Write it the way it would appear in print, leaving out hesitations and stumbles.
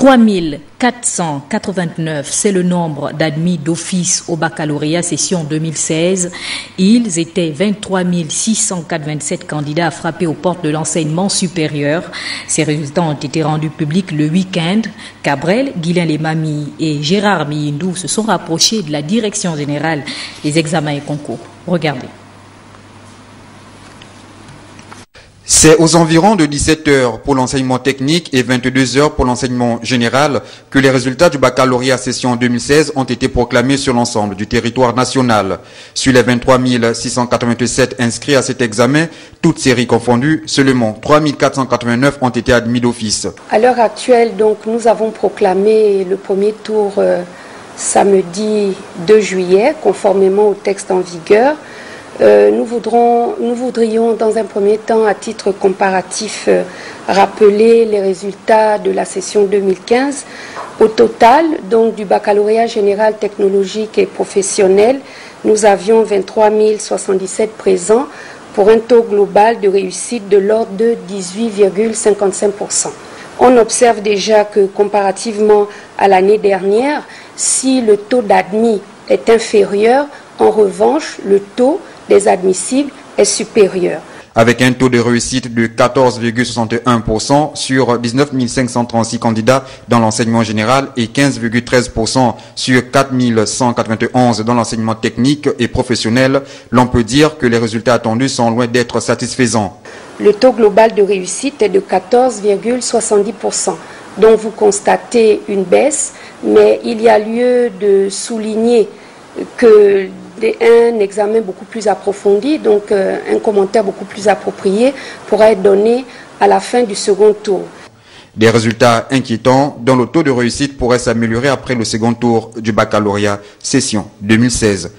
3489, c'est le nombre d'admis d'office au baccalauréat session 2016. Ils étaient 23 627 candidats à frapper aux portes de l'enseignement supérieur. Ces résultats ont été rendus publics le week-end. Cabrel, Guylain Lemami et Gérard Miyindou se sont rapprochés de la direction générale des examens et concours. Regardez. C'est aux environs de 17 h pour l'enseignement technique et 22 h pour l'enseignement général que les résultats du baccalauréat session 2016 ont été proclamés sur l'ensemble du territoire national. Sur les 23 687 inscrits à cet examen, toutes séries confondues, seulement 3 489 ont été admis d'office. À l'heure actuelle, donc, nous avons proclamé le premier tour samedi 2 juillet, conformément au texte en vigueur. Nous voudrions dans un premier temps, à titre comparatif, rappeler les résultats de la session 2015. Au total, donc, du baccalauréat général technologique et professionnel, nous avions 23 077 présents pour un taux global de réussite de l'ordre de 18,55%. On observe déjà que comparativement à l'année dernière, si le taux d'admis est inférieur, en revanche, le taux des admissibles est supérieur. Avec un taux de réussite de 14,61% sur 19 536 candidats dans l'enseignement général et 15,13% sur 4 191 dans l'enseignement technique et professionnel, l'on peut dire que les résultats attendus sont loin d'être satisfaisants. Le taux global de réussite est de 14,70%. Donc vous constatez une baisse, mais il y a lieu de souligner que un examen beaucoup plus approfondi, donc un commentaire beaucoup plus approprié pourra être donné à la fin du second tour. Des résultats inquiétants dont le taux de réussite pourrait s'améliorer après le second tour du baccalauréat session 2016.